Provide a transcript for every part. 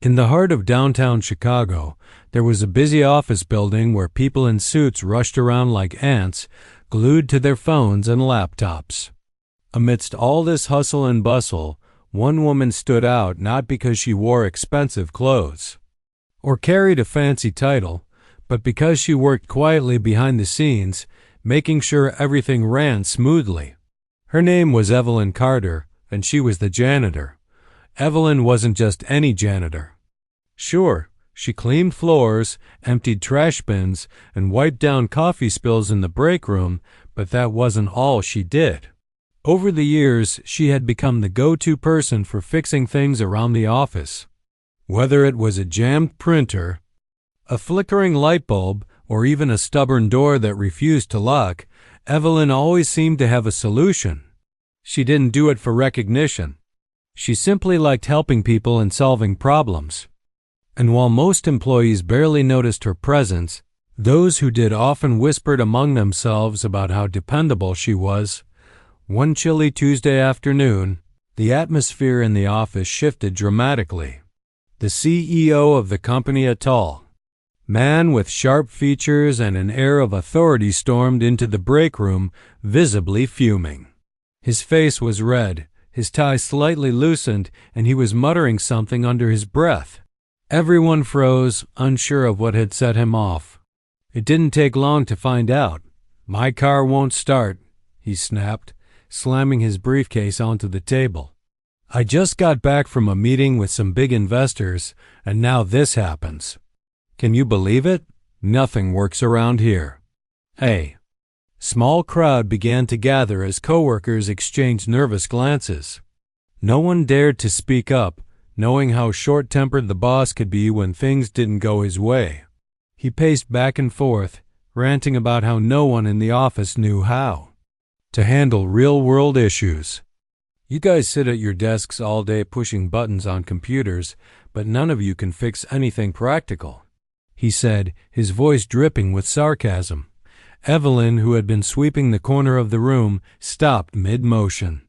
In the heart of downtown Chicago, there was a busy office building where people in suits rushed around like ants, glued to their phones and laptops. Amidst all this hustle and bustle, one woman stood out not because she wore expensive clothes or carried a fancy title, but because she worked quietly behind the scenes, making sure everything ran smoothly. Her name was Evelyn Carter, and she was the janitor. Evelyn wasn't just any janitor. Sure, she cleaned floors, emptied trash bins, and wiped down coffee spills in the break room, but that wasn't all she did. Over the years, she had become the go-to person for fixing things around the office. Whether it was a jammed printer, a flickering light bulb, or even a stubborn door that refused to lock, Evelyn always seemed to have a solution. She didn't do it for recognition. She simply liked helping people and solving problems. And while most employees barely noticed her presence, those who did often whispered among themselves about how dependable she was. One chilly Tuesday afternoon, the atmosphere in the office shifted dramatically. The CEO of the company, a tall man with sharp features and an air of authority, stormed into the break room, visibly fuming. His face was red, his tie slightly loosened, and he was muttering something under his breath. Everyone froze, unsure of what had set him off. It didn't take long to find out. "My car won't start," he snapped, slamming his briefcase onto the table. "I just got back from a meeting with some big investors, and now this happens. Can you believe it? Nothing works around here." "Hey." Small crowd began to gather as coworkers exchanged nervous glances. No one dared to speak up, knowing how short-tempered the boss could be when things didn't go his way. He paced back and forth, ranting about how no one in the office knew how to handle real-world issues. "You guys sit at your desks all day pushing buttons on computers, but none of you can fix anything practical," he said, his voice dripping with sarcasm. Evelyn, who had been sweeping the corner of the room, stopped mid-motion.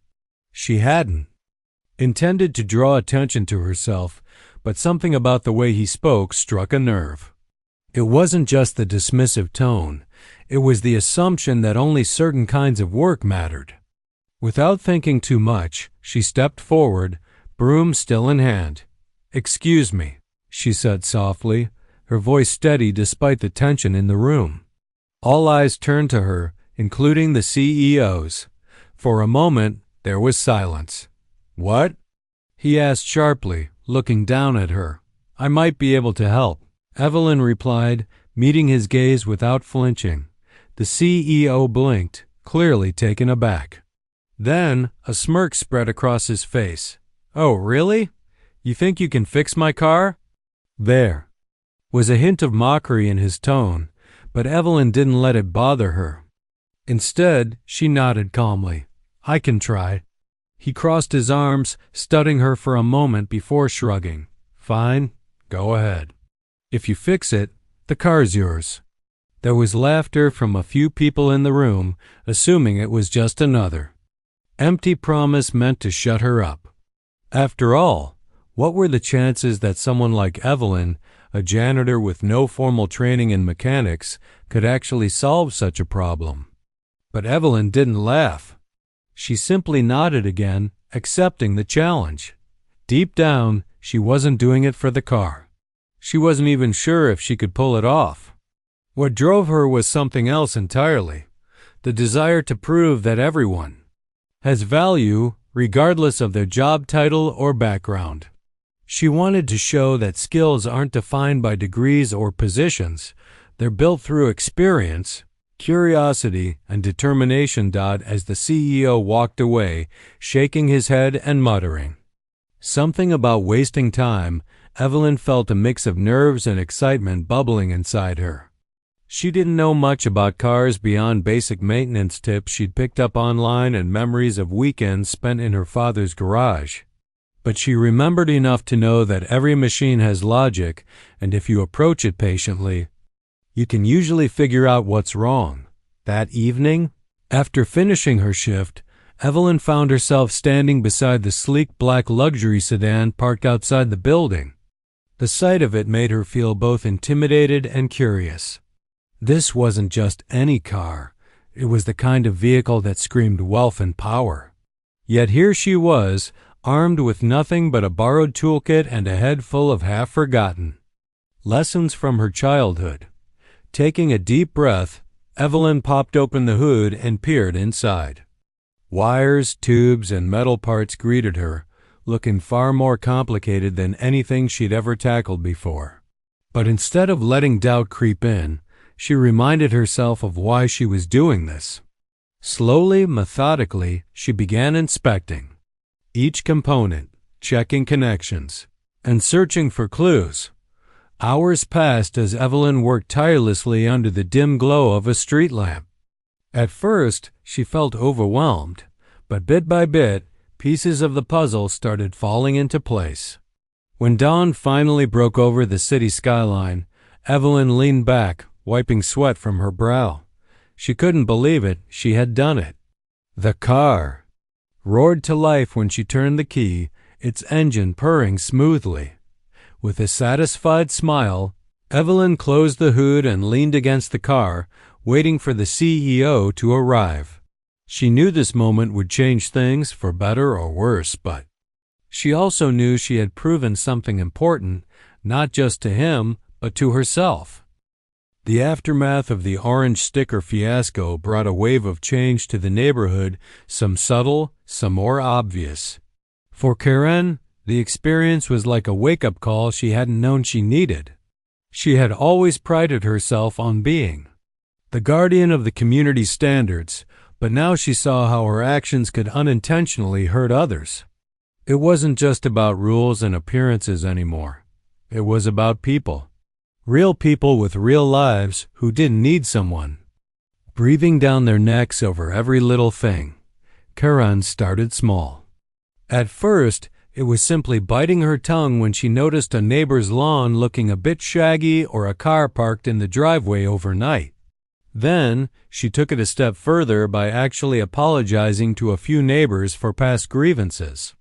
She hadn't intended to draw attention to herself, but something about the way he spoke struck a nerve. It wasn't just the dismissive tone, it was the assumption that only certain kinds of work mattered. Without thinking too much, she stepped forward, broom still in hand. "Excuse me," she said softly, her voice steady despite the tension in the room. All eyes turned to her, including the CEO's. For a moment, there was silence. "What?" he asked sharply, looking down at her. "I might be able to help," Evelyn replied, meeting his gaze without flinching. The CEO blinked, clearly taken aback. Then a smirk spread across his face. "Oh, really? You think you can fix my car?" There was a hint of mockery in his tone, but Evelyn didn't let it bother her. Instead, she nodded calmly. "I can try." He crossed his arms, studying her for a moment before shrugging. "Fine, go ahead. If you fix it, the car's yours." There was laughter from a few people in the room, assuming it was just another empty promise meant to shut her up. After all, what were the chances that someone like Evelyn, a janitor with no formal training in mechanics, could actually solve such a problem? But Evelyn didn't laugh. She simply nodded again, accepting the challenge. Deep down, she wasn't doing it for the car. She wasn't even sure if she could pull it off. What drove her was something else entirely, the desire to prove that everyone has value regardless of their job title or background. She wanted to show that skills aren't defined by degrees or positions. They're built through experience, curiosity, and determination. As the CEO walked away, shaking his head and muttering something about wasting time, Evelyn felt a mix of nerves and excitement bubbling inside her. She didn't know much about cars beyond basic maintenance tips she'd picked up online and memories of weekends spent in her father's garage. But she remembered enough to know that every machine has logic, and if you approach it patiently, you can usually figure out what's wrong. That evening, after finishing her shift, Evelyn found herself standing beside the sleek black luxury sedan parked outside the building. The sight of it made her feel both intimidated and curious. This wasn't just any car. It was the kind of vehicle that screamed wealth and power. Yet here she was, armed with nothing but a borrowed toolkit and a head full of half-forgotten lessons from her childhood. Taking a deep breath, Evelyn popped open the hood and peered inside. Wires, tubes, and metal parts greeted her, looking far more complicated than anything she'd ever tackled before. But instead of letting doubt creep in, she reminded herself of why she was doing this. Slowly, methodically, she began inspecting each component, checking connections, and searching for clues. Hours passed as Evelyn worked tirelessly under the dim glow of a street lamp. At first, she felt overwhelmed, but bit by bit, pieces of the puzzle started falling into place. When dawn finally broke over the city skyline, Evelyn leaned back, wiping sweat from her brow. She couldn't believe it. She had done it. The car roared to life when she turned the key, its engine purring smoothly. With a satisfied smile, Evelyn closed the hood and leaned against the car, waiting for the CEO to arrive. She knew this moment would change things for better or worse, but she also knew she had proven something important, not just to him, but to herself. The aftermath of the orange sticker fiasco brought a wave of change to the neighborhood, some subtle, some more obvious. For Karen, the experience was like a wake-up call she hadn't known she needed. She had always prided herself on being the guardian of the community's standards, but now she saw how her actions could unintentionally hurt others. It wasn't just about rules and appearances anymore. It was about people. Real people with real lives who didn't need someone breathing down their necks over every little thing. Karen started small. At first, it was simply biting her tongue when she noticed a neighbor's lawn looking a bit shaggy or a car parked in the driveway overnight. Then, she took it a step further by actually apologizing to a few neighbors for past grievances.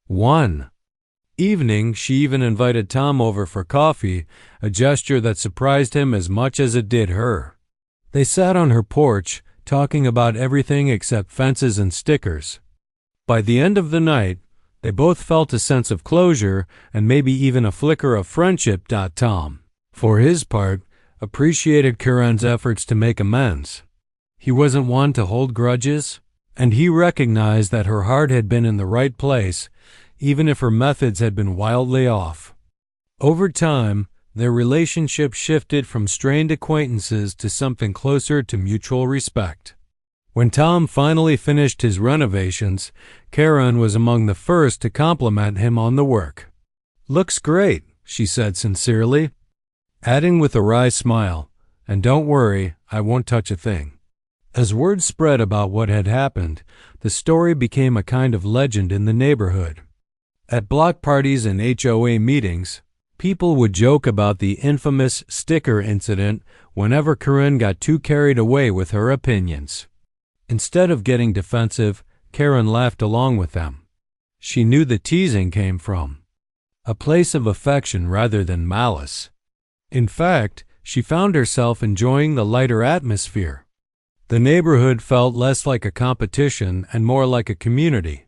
One evening, she even invited Tom over for coffee, a gesture that surprised him as much as it did her. They sat on her porch, talking about everything except fences and stickers. By the end of the night, they both felt a sense of closure and maybe even a flicker of friendship. Tom, for his part, appreciated Karen's efforts to make amends. He wasn't one to hold grudges, and he recognized that her heart had been in the right place, even if her methods had been wildly off. Over time, their relationship shifted from strained acquaintances to something closer to mutual respect. When Tom finally finished his renovations, Karen was among the first to compliment him on the work. "Looks great," she said sincerely, adding with a wry smile, "And don't worry, I won't touch a thing." As word spread about what had happened, the story became a kind of legend in the neighborhood. At block parties and HOA meetings, people would joke about the infamous sticker incident whenever Karen got too carried away with her opinions. Instead of getting defensive, Karen laughed along with them. She knew the teasing came from a place of affection rather than malice. In fact, she found herself enjoying the lighter atmosphere. The neighborhood felt less like a competition and more like a community.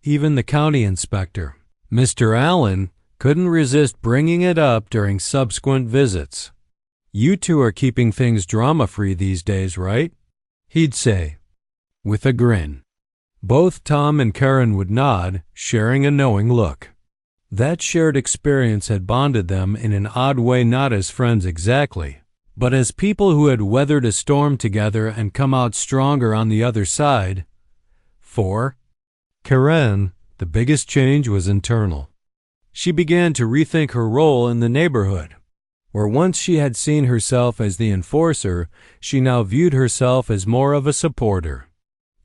Even the county inspector, Mr. Allen, couldn't resist bringing it up during subsequent visits. "You two are keeping things drama-free these days, right?" he'd say, with a grin. Both Tom and Karen would nod, sharing a knowing look. That shared experience had bonded them in an odd way, not as friends exactly, but as people who had weathered a storm together and come out stronger on the other side. For Karen, the biggest change was internal. She began to rethink her role in the neighborhood. Where once she had seen herself as the enforcer, she now viewed herself as more of a supporter.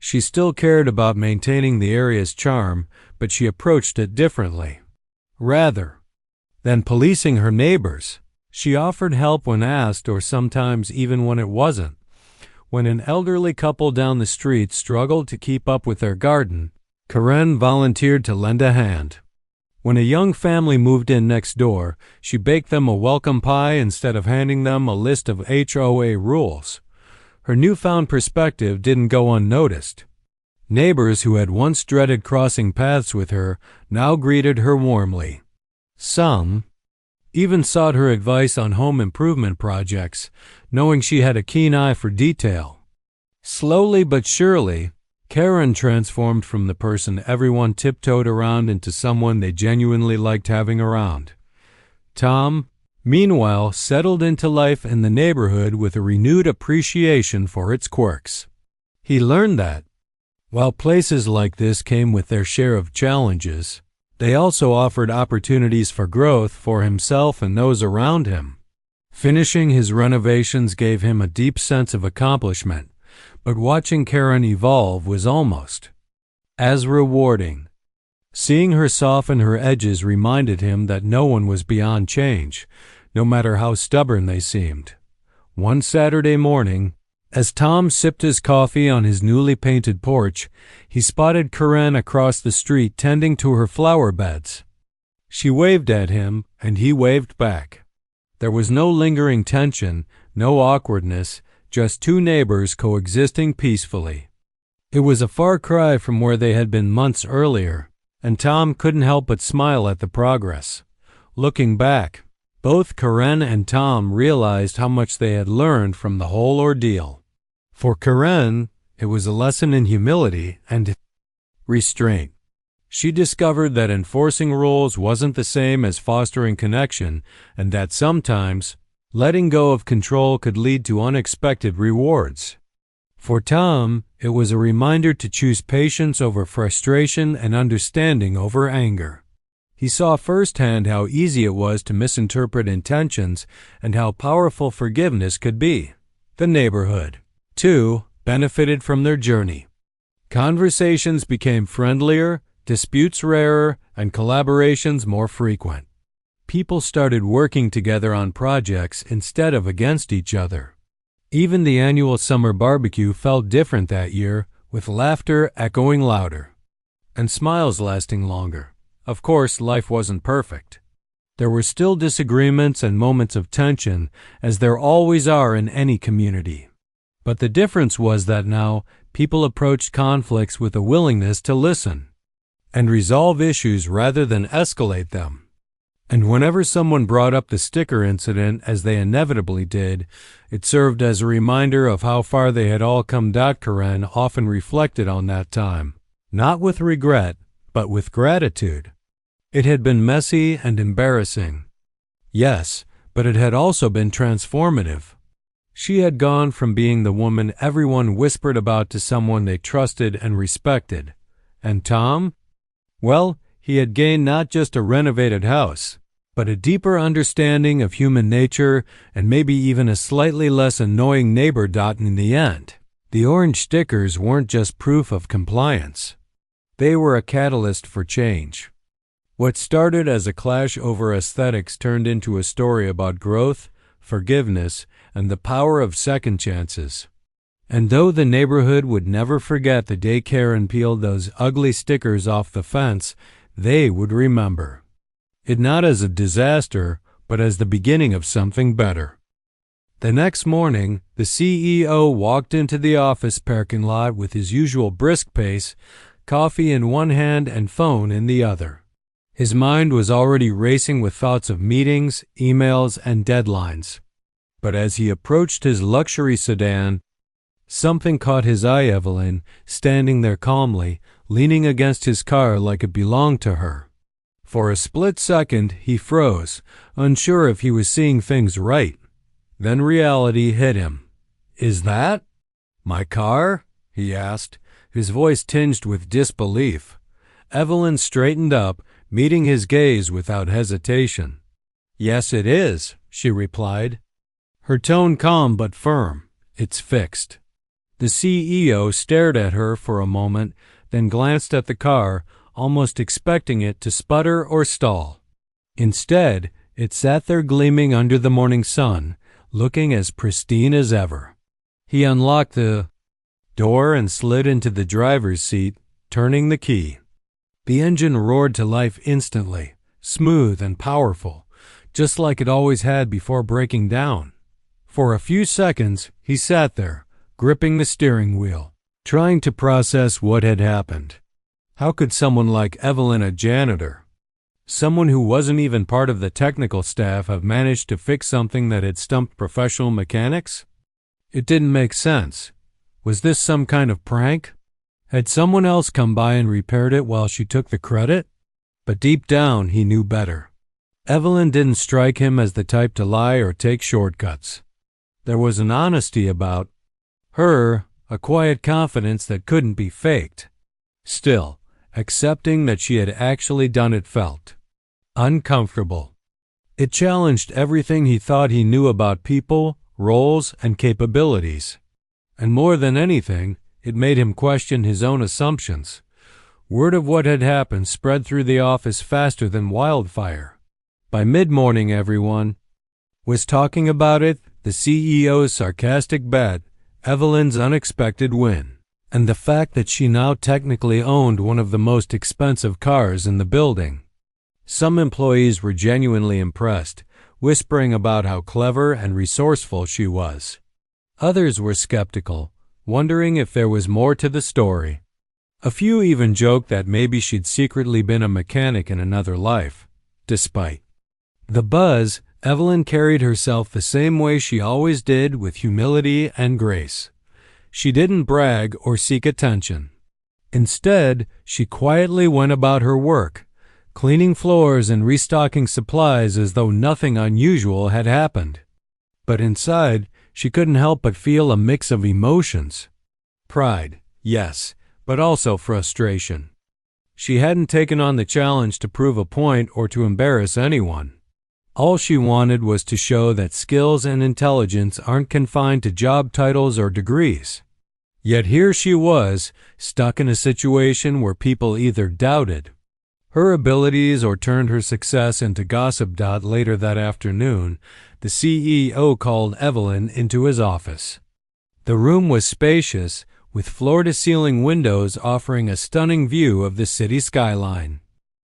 She still cared about maintaining the area's charm, but she approached it differently. Rather than policing her neighbors, she offered help when asked, or sometimes even when it wasn't. When an elderly couple down the street struggled to keep up with their garden, Karen volunteered to lend a hand. When a young family moved in next door, she baked them a welcome pie instead of handing them a list of HOA rules. Her newfound perspective didn't go unnoticed. Neighbors who had once dreaded crossing paths with her now greeted her warmly. Some even sought her advice on home improvement projects, knowing she had a keen eye for detail. Slowly but surely, Karen transformed from the person everyone tiptoed around into someone they genuinely liked having around. Tom, meanwhile, settled into life in the neighborhood with a renewed appreciation for its quirks. He learned that, while places like this came with their share of challenges, they also offered opportunities for growth for himself and those around him. Finishing his renovations gave him a deep sense of accomplishment, but watching Karen evolve was almost as rewarding. Seeing her soften her edges reminded him that no one was beyond change, no matter how stubborn they seemed. One Saturday morning, as Tom sipped his coffee on his newly painted porch, he spotted Karen across the street tending to her flower beds. She waved at him, and he waved back. There was no lingering tension, no awkwardness, just two neighbors coexisting peacefully. It was a far cry from where they had been months earlier, and Tom couldn't help but smile at the progress. Looking back, both Karen and Tom realized how much they had learned from the whole ordeal. For Karen, it was a lesson in humility and restraint. She discovered that enforcing rules wasn't the same as fostering connection, and that sometimes letting go of control could lead to unexpected rewards. For Tom, it was a reminder to choose patience over frustration and understanding over anger. He saw firsthand how easy it was to misinterpret intentions and how powerful forgiveness could be. The neighborhood, too, benefited from their journey. Conversations became friendlier, disputes rarer, and collaborations more frequent. People started working together on projects instead of against each other. Even the annual summer barbecue felt different that year, with laughter echoing louder and smiles lasting longer. Of course, life wasn't perfect. There were still disagreements and moments of tension, as there always are in any community. But the difference was that now people approached conflicts with a willingness to listen and resolve issues rather than escalate them. And whenever someone brought up the sticker incident, as they inevitably did, it served as a reminder of how far they had all come. Karen often reflected on that time, not with regret, but with gratitude. It had been messy and embarrassing. Yes, but it had also been transformative. She had gone from being the woman everyone whispered about to someone they trusted and respected. And Tom? Well, he had gained not just a renovated house, but a deeper understanding of human nature and maybe even a slightly less annoying neighbor. In the end, the orange stickers weren't just proof of compliance. They were a catalyst for change. What started as a clash over aesthetics turned into a story about growth, forgiveness, and the power of second chances. And though the neighborhood would never forget the day Karen peeled those ugly stickers off the fence, they would remember it not as a disaster, but as the beginning of something better. The next morning, the CEO walked into the office parking lot with his usual brisk pace, coffee in one hand and phone in the other. His mind was already racing with thoughts of meetings, emails, and deadlines. But as he approached his luxury sedan, something caught his eye. Evelyn, standing there calmly, leaning against his car like it belonged to her. For a split second, he froze, unsure if he was seeing things right. Then reality hit him. "Is that my car?" he asked, his voice tinged with disbelief. Evelyn straightened up, meeting his gaze without hesitation. "Yes, it is," she replied, her tone calm but firm. "It's fixed." The CEO stared at her for a moment, then glanced at the car, almost expecting it to sputter or stall. Instead, it sat there gleaming under the morning sun, looking as pristine as ever. He unlocked the door and slid into the driver's seat, turning the key. The engine roared to life instantly, smooth and powerful, just like it always had before breaking down. For a few seconds, he sat there, gripping the steering wheel, trying to process what had happened. How could someone like Evelyn, a janitor, someone who wasn't even part of the technical staff, have managed to fix something that had stumped professional mechanics? It didn't make sense. Was this some kind of prank? Had someone else come by and repaired it while she took the credit? But deep down, he knew better. Evelyn didn't strike him as the type to lie or take shortcuts. There was an honesty about her, a quiet confidence that couldn't be faked. Still, accepting that she had actually done it felt uncomfortable. It challenged everything he thought he knew about people, roles, and capabilities. And more than anything, it made him question his own assumptions. Word of what had happened spread through the office faster than wildfire. By mid-morning, everyone was talking about it, the CEO's sarcastic bet, Evelyn's unexpected win, and the fact that she now technically owned one of the most expensive cars in the building. Some employees were genuinely impressed, whispering about how clever and resourceful she was. Others were skeptical, wondering if there was more to the story. A few even joked that maybe she'd secretly been a mechanic in another life. Despite the buzz, Evelyn carried herself the same way she always did, with humility and grace. She didn't brag or seek attention. Instead, she quietly went about her work, cleaning floors and restocking supplies as though nothing unusual had happened. But inside, she couldn't help but feel a mix of emotions. Pride, yes, but also frustration. She hadn't taken on the challenge to prove a point or to embarrass anyone. All she wanted was to show that skills and intelligence aren't confined to job titles or degrees. Yet here she was, stuck in a situation where people either doubted her abilities or turned her success into gossip. Later that afternoon, the CEO called Evelyn into his office. The room was spacious, with floor-to-ceiling windows offering a stunning view of the city skyline.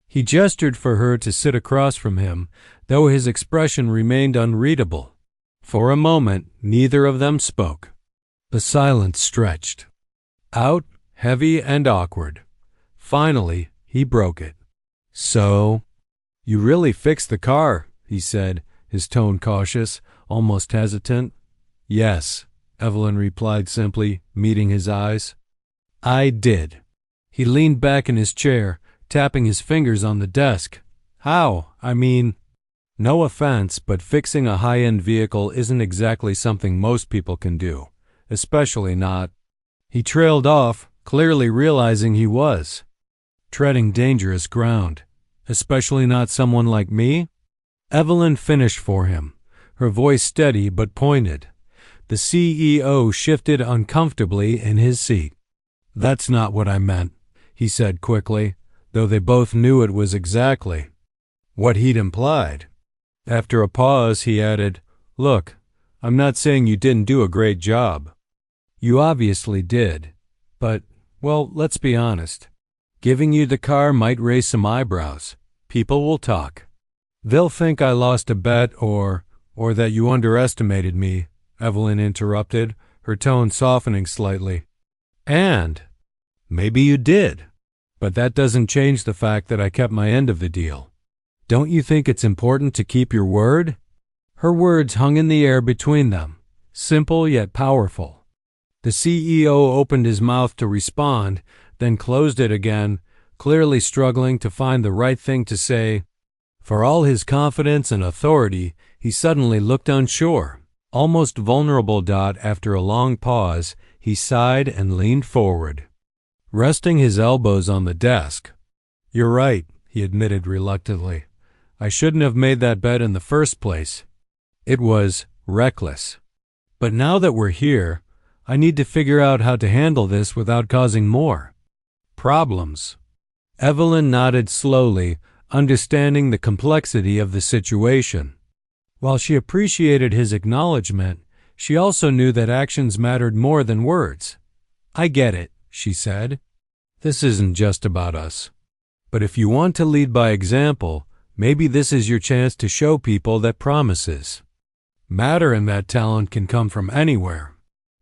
He gestured for her to sit across from him, though his expression remained unreadable. For a moment, neither of them spoke. The silence stretched out, heavy and awkward. Finally, he broke it. "So, you really fixed the car," he said, his tone cautious, almost hesitant. "Yes," Evelyn replied simply, meeting his eyes. "I did." He leaned back in his chair, tapping his fingers on the desk. "How? I mean, no offense, but fixing a high-end vehicle isn't exactly something most people can do, especially not." He trailed off, clearly realizing he was treading dangerous ground. "Especially not someone like me?" Evelyn finished for him, her voice steady but pointed. The CEO shifted uncomfortably in his seat. "That's not what I meant," he said quickly, though they both knew it was exactly what he'd implied. After a pause, he added, "Look, I'm not saying you didn't do a great job. You obviously did. But, well, let's be honest. Giving you the car might raise some eyebrows. People will talk. They'll think I lost a bet or that you underestimated me," Evelyn interrupted, her tone softening slightly. "And maybe you did. But that doesn't change the fact that I kept my end of the deal. Don't you think it's important to keep your word?" Her words hung in the air between them, simple yet powerful. The CEO opened his mouth to respond, then closed it again, clearly struggling to find the right thing to say. For all his confidence and authority, he suddenly looked unsure, almost vulnerable. After a long pause, he sighed and leaned forward, resting his elbows on the desk. "You're right," he admitted reluctantly. "I shouldn't have made that bet in the first place. It was reckless. But now that we're here, I need to figure out how to handle this without causing more problems." Evelyn nodded slowly, understanding the complexity of the situation. While she appreciated his acknowledgement, she also knew that actions mattered more than words. "I get it," she said. "This isn't just about us. But if you want to lead by example, maybe this is your chance to show people that promises matter and that talent can come from anywhere.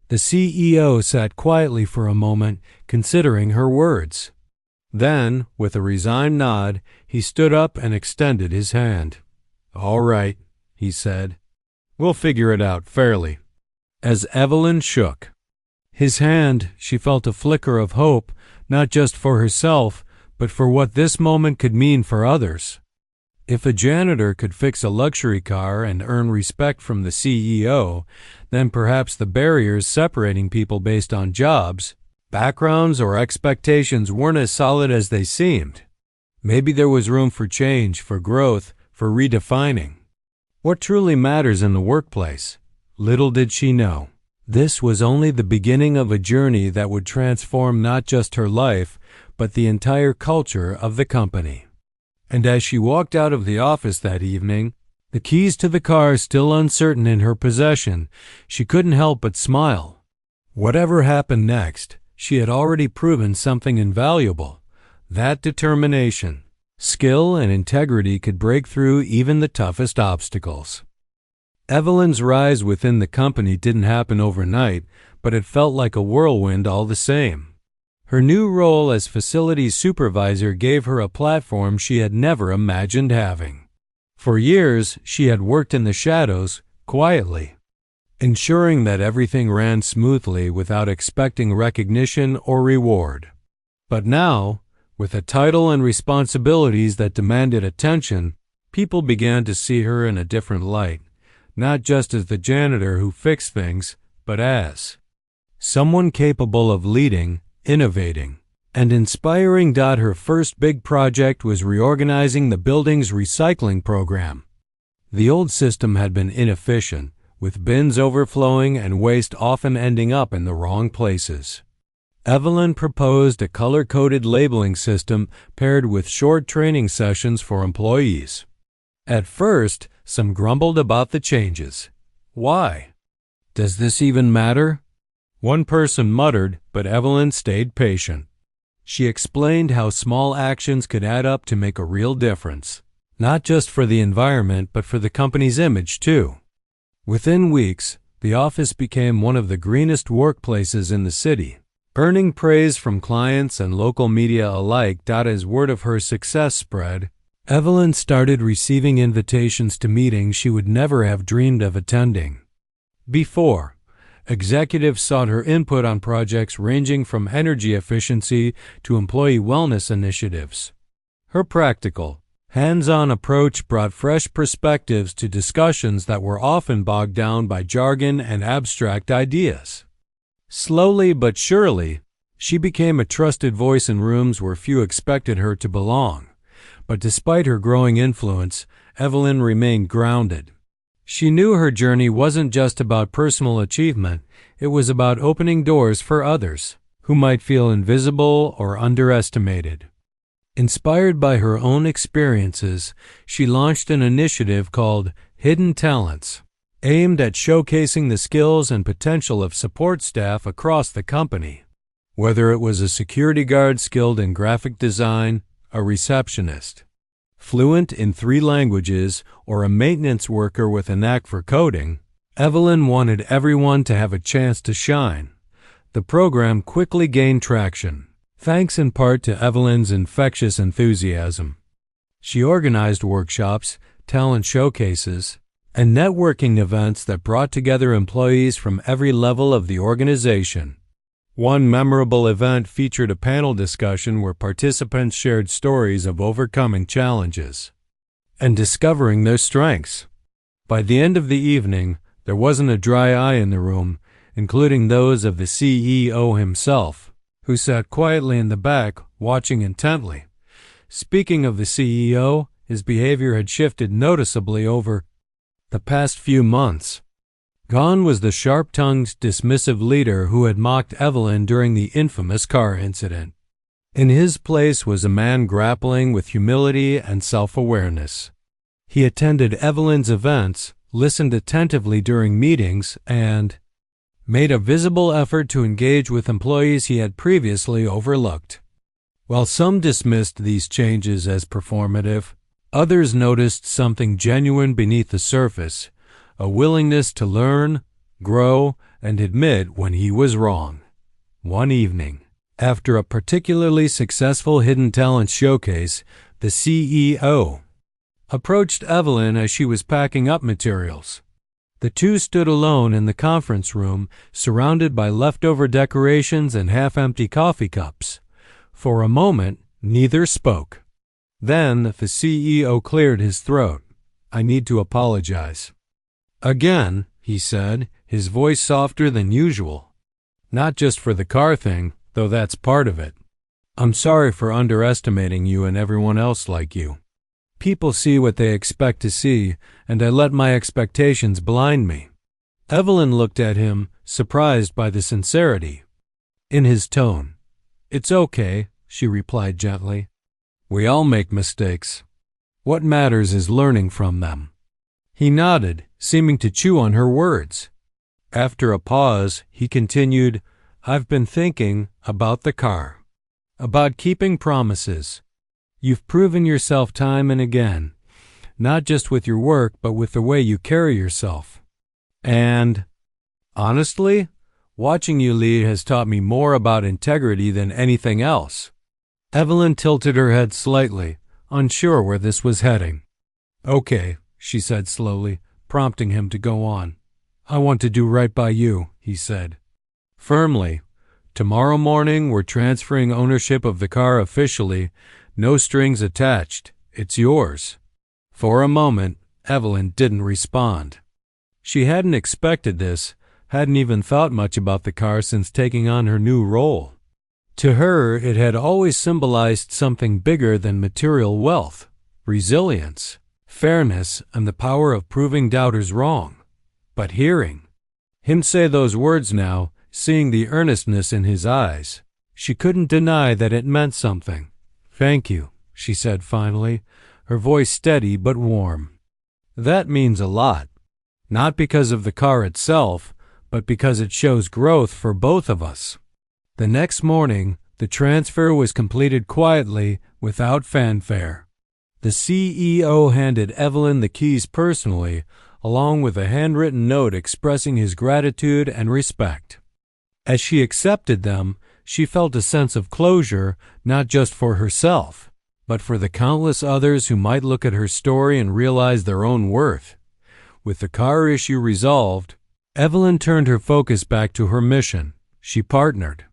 The CEO sat quietly for a moment, considering her words. Then, with a resigned nod, he stood up and extended his hand. "All right," he said. "We'll figure it out fairly." As Evelyn shook his hand, she felt a flicker of hope, not just for herself, but for what this moment could mean for others. If a janitor could fix a luxury car and earn respect from the CEO, then perhaps the barriers separating people based on jobs, backgrounds, or expectations weren't as solid as they seemed. Maybe there was room for change, for growth, for redefining what truly matters in the workplace. Little did she know, this was only the beginning of a journey that would transform not just her life, but the entire culture of the company. And as she walked out of the office that evening, the keys to the car still uncertain in her possession, she couldn't help but smile. Whatever happened next, she had already proven something invaluable. That determination, skill, and integrity could break through even the toughest obstacles. Evelyn's rise within the company didn't happen overnight, but it felt like a whirlwind all the same. Her new role as facilities supervisor gave her a platform she had never imagined having. For years, she had worked in the shadows, quietly, ensuring that everything ran smoothly without expecting recognition or reward. But now, with a title and responsibilities that demanded attention, people began to see her in a different light, not just as the janitor who fixed things, but as someone capable of leading, innovating, and inspiring. Her first big project was reorganizing the building's recycling program. The old system had been inefficient, with bins overflowing and waste often ending up in the wrong places. Evelyn proposed a color-coded labeling system paired with short training sessions for employees. At first, some grumbled about the changes. "Why? Does this even matter?" one person muttered, but Evelyn stayed patient. She explained how small actions could add up to make a real difference, not just for the environment, but for the company's image too. Within weeks, the office became one of the greenest workplaces in the city, earning praise from clients and local media alike. As word of her success spread, Evelyn started receiving invitations to meetings she would never have dreamed of attending before. Executives sought her input on projects ranging from energy efficiency to employee wellness initiatives. Her practical, hands-on approach brought fresh perspectives to discussions that were often bogged down by jargon and abstract ideas. Slowly but surely, she became a trusted voice in rooms where few expected her to belong. But despite her growing influence, Evelyn remained grounded. She knew her journey wasn't just about personal achievement, it was about opening doors for others who might feel invisible or underestimated. Inspired by her own experiences, she launched an initiative called Hidden Talents, aimed at showcasing the skills and potential of support staff across the company. Whether it was a security guard skilled in graphic design, a receptionist fluent in 3 languages, or a maintenance worker with a knack for coding, Evelyn wanted everyone to have a chance to shine. The program quickly gained traction, thanks in part to Evelyn's infectious enthusiasm. She organized workshops, talent showcases, and networking events that brought together employees from every level of the organization. One memorable event featured a panel discussion where participants shared stories of overcoming challenges and discovering their strengths. By the end of the evening, there wasn't a dry eye in the room, including those of the CEO himself, who sat quietly in the back, watching intently. Speaking of the CEO, his behavior had shifted noticeably over the past few months. Gone was the sharp-tongued, dismissive leader who had mocked Evelyn during the infamous car incident. In his place was a man grappling with humility and self-awareness. He attended Evelyn's events, listened attentively during meetings, and made a visible effort to engage with employees he had previously overlooked. While some dismissed these changes as performative, others noticed something genuine beneath the surface, a willingness to learn, grow, and admit when he was wrong. One evening, after a particularly successful hidden talent showcase, the CEO approached Evelyn as she was packing up materials. The two stood alone in the conference room, surrounded by leftover decorations and half-empty coffee cups. For a moment, neither spoke. Then the CEO cleared his throat. "I need to apologize." "Again," he said, his voice softer than usual. "Not just for the car thing, though that's part of it. I'm sorry for underestimating you and everyone else like you. People see what they expect to see, and I let my expectations blind me." Evelyn looked at him, surprised by the sincerity in his tone. "It's okay," she replied gently. "We all make mistakes. What matters is learning from them." He nodded, seeming to chew on her words. After a pause, he continued, "I've been thinking about the car, about keeping promises. You've proven yourself time and again, not just with your work, but with the way you carry yourself. And, honestly, watching you lead has taught me more about integrity than anything else." Evelyn tilted her head slightly, unsure where this was heading. "Okay," she said slowly, prompting him to go on. "I want to do right by you," he said firmly. "Tomorrow morning we're transferring ownership of the car officially. No strings attached. It's yours." For a moment, Evelyn didn't respond. She hadn't expected this, hadn't even thought much about the car since taking on her new role. To her, it had always symbolized something bigger than material wealth: resilience, fairness, and the power of proving doubters wrong. But hearing him say those words now, seeing the earnestness in his eyes, she couldn't deny that it meant something. "Thank you," she said finally, her voice steady but warm. "That means a lot, not because of the car itself, but because it shows growth for both of us." The next morning, the transfer was completed quietly, without fanfare. The CEO handed Evelyn the keys personally, along with a handwritten note expressing his gratitude and respect. As she accepted them, she felt a sense of closure, not just for herself, but for the countless others who might look at her story and realize their own worth. With the car issue resolved, Evelyn turned her focus back to her mission. She partnered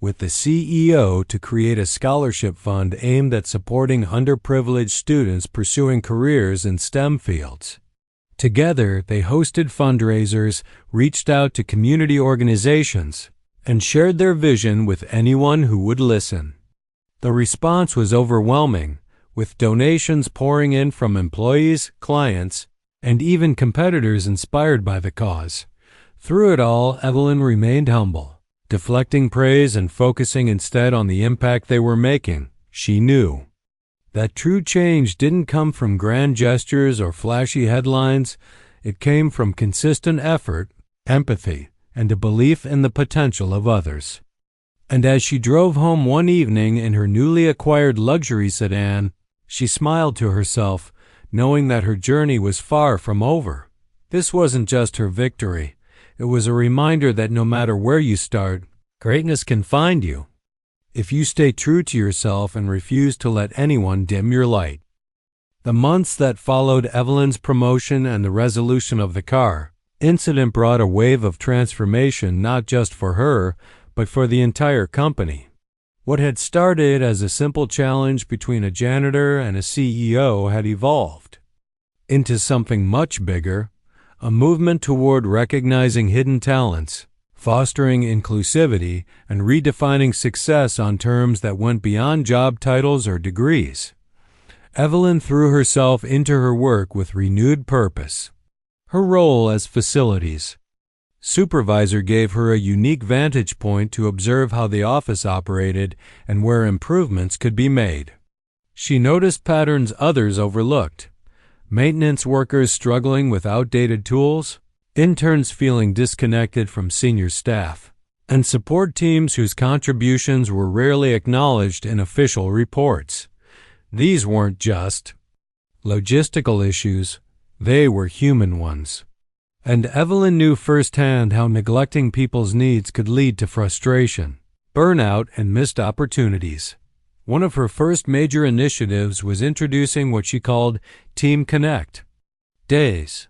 with the CEO to create a scholarship fund aimed at supporting underprivileged students pursuing careers in STEM fields. Together, they hosted fundraisers, reached out to community organizations, and shared their vision with anyone who would listen. The response was overwhelming, with donations pouring in from employees, clients, and even competitors inspired by the cause. Through it all, Evelyn remained humble, deflecting praise and focusing instead on the impact they were making. She knew that true change didn't come from grand gestures or flashy headlines. It came from consistent effort, empathy, and a belief in the potential of others. And as she drove home one evening in her newly acquired luxury sedan, she smiled to herself, knowing that her journey was far from over. This wasn't just her victory. It was a reminder that no matter where you start, greatness can find you, if you stay true to yourself and refuse to let anyone dim your light. The months that followed Evelyn's promotion and the resolution of the car incident brought a wave of transformation not just for her, but for the entire company. What had started as a simple challenge between a janitor and a CEO had evolved into something much bigger, a movement toward recognizing hidden talents, fostering inclusivity, and redefining success on terms that went beyond job titles or degrees. Evelyn threw herself into her work with renewed purpose. Her role as facilities supervisor gave her a unique vantage point to observe how the office operated and where improvements could be made. She noticed patterns others overlooked: maintenance workers struggling with outdated tools, interns feeling disconnected from senior staff, and support teams whose contributions were rarely acknowledged in official reports. These weren't just logistical issues, they were human ones. And Evelyn knew firsthand how neglecting people's needs could lead to frustration, burnout, and missed opportunities. One of her first major initiatives was introducing what she called Team Connect days.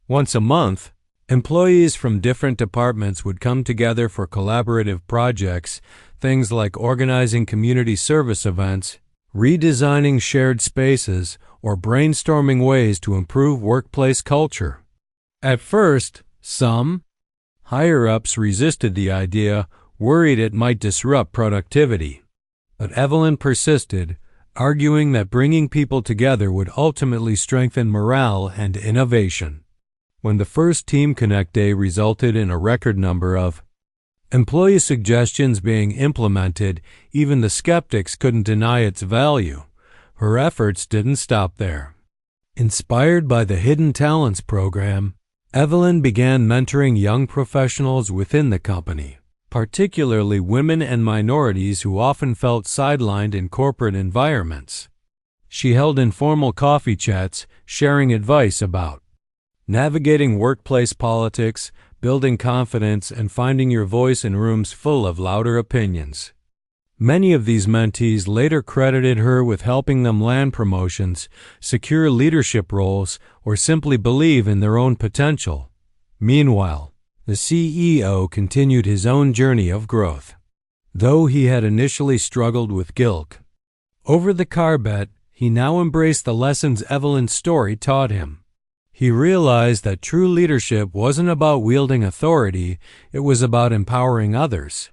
Once a month, employees from different departments would come together for collaborative projects, things like organizing community service events, redesigning shared spaces, or brainstorming ways to improve workplace culture. At first, some higher-ups resisted the idea, worried it might disrupt productivity. But Evelyn persisted, arguing that bringing people together would ultimately strengthen morale and innovation. When the first Team Connect Day resulted in a record number of employee suggestions being implemented, even the skeptics couldn't deny its value. Her efforts didn't stop there. Inspired by the Hidden Talents program, Evelyn began mentoring young professionals within the company, particularly women and minorities who often felt sidelined in corporate environments. She held informal coffee chats, sharing advice about navigating workplace politics, building confidence, and finding your voice in rooms full of louder opinions. Many of these mentees later credited her with helping them land promotions, secure leadership roles, or simply believe in their own potential. Meanwhile, the CEO continued his own journey of growth. Though he had initially struggled with guilt over the car bet, he now embraced the lessons Evelyn's story taught him. He realized that true leadership wasn't about wielding authority, it was about empowering others.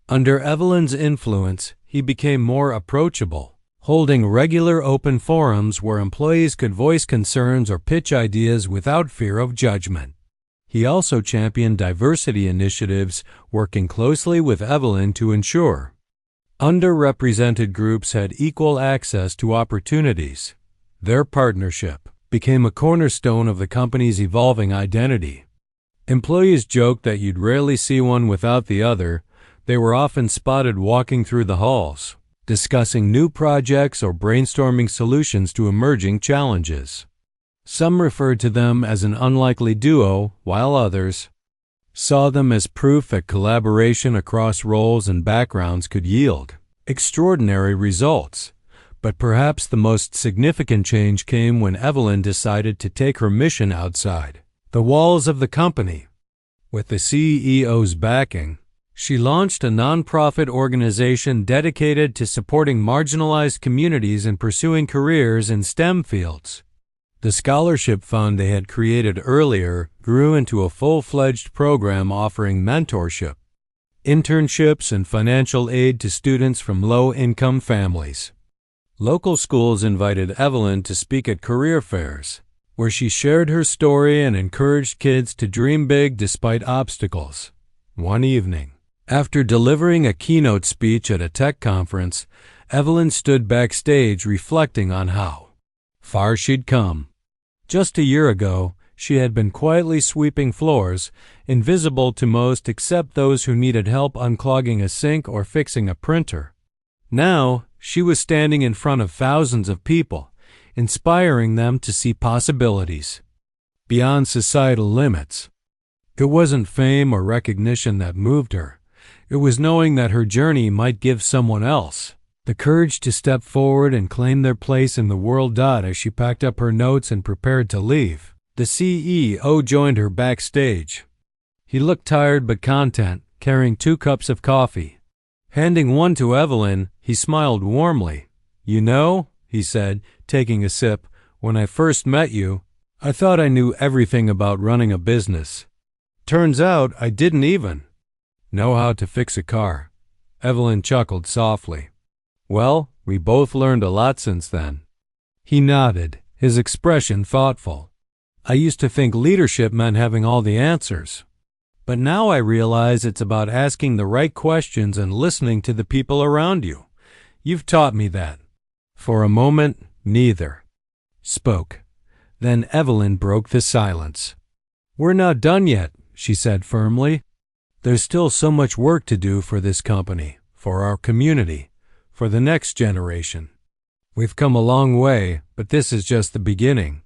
Under Evelyn's influence, he became more approachable, holding regular open forums where employees could voice concerns or pitch ideas without fear of judgment. He also championed diversity initiatives, working closely with Evelyn to ensure underrepresented groups had equal access to opportunities. Their partnership became a cornerstone of the company's evolving identity. Employees joked that you'd rarely see one without the other. They were often spotted walking through the halls, discussing new projects or brainstorming solutions to emerging challenges. Some referred to them as an unlikely duo, while others saw them as proof that collaboration across roles and backgrounds could yield extraordinary results. But perhaps the most significant change came when Evelyn decided to take her mission outside the walls of the company. With the CEO's backing, she launched a nonprofit organization dedicated to supporting marginalized communities and pursuing careers in STEM fields. The scholarship fund they had created earlier grew into a full-fledged program offering mentorship, internships, and financial aid to students from low-income families. Local schools invited Evelyn to speak at career fairs, where she shared her story and encouraged kids to dream big despite obstacles. One evening, after delivering a keynote speech at a tech conference, Evelyn stood backstage reflecting on how far she'd come. Just a year ago, she had been quietly sweeping floors, invisible to most except those who needed help unclogging a sink or fixing a printer. Now, she was standing in front of thousands of people, inspiring them to see possibilities beyond societal limits. It wasn't fame or recognition that moved her. It was knowing that her journey might give someone else the courage to step forward and claim their place in the world. As she packed up her notes and prepared to leave, the CEO joined her backstage. He looked tired but content, carrying 2 cups of coffee. Handing one to Evelyn, he smiled warmly. "You know," he said, taking a sip, "when I first met you, I thought I knew everything about running a business. Turns out I didn't even know how to fix a car." Evelyn chuckled softly. "Well, we both learned a lot since then." He nodded, his expression thoughtful. "I used to think leadership meant having all the answers. But now I realize it's about asking the right questions and listening to the people around you. You've taught me that." For a moment, neither spoke. Then Evelyn broke the silence. "We're not done yet," she said firmly. There's still so much work to do for this company, for our community, for the next generation. We've come a long way, but this is just the beginning."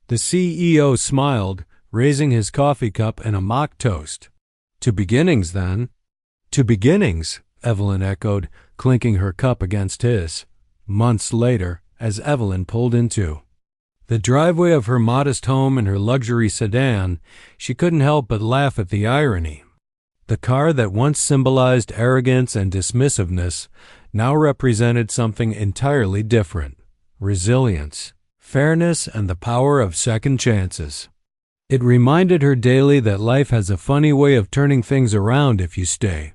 The CEO smiled, raising his coffee cup in a mock toast. "To beginnings, then?" "To beginnings," Evelyn echoed, clinking her cup against his. Months later, as Evelyn pulled into the driveway of her modest home in her luxury sedan, she couldn't help but laugh at the irony. The car that once symbolized arrogance and dismissiveness now represented something entirely different: resilience, fairness, and the power of second chances. It reminded her daily that life has a funny way of turning things around if you stay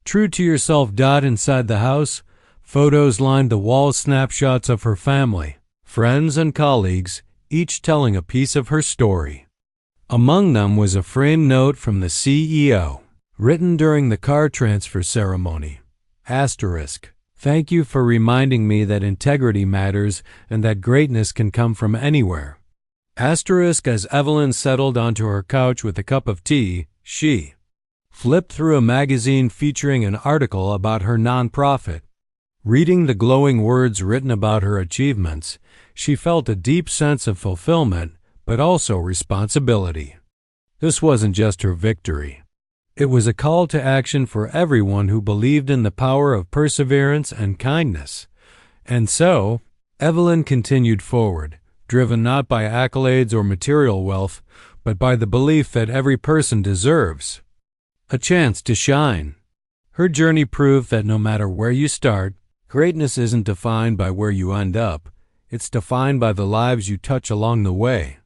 true to yourself. Inside the house, photos lined the wall, snapshots of her family, friends, and colleagues, each telling a piece of her story. Among them was a framed note from the CEO, written during the car transfer ceremony. Asterisk. "Thank you for reminding me that integrity matters and that greatness can come from anywhere." Asterisk. As Evelyn settled onto her couch with a cup of tea, she flipped through a magazine featuring an article about her nonprofit. Reading the glowing words written about her achievements, she felt a deep sense of fulfillment, but also responsibility. This wasn't just her victory. It was a call to action for everyone who believed in the power of perseverance and kindness. And so, Evelyn continued forward, driven not by accolades or material wealth, but by the belief that every person deserves a chance to shine. Her journey proved that no matter where you start, greatness isn't defined by where you end up. It's defined by the lives you touch along the way.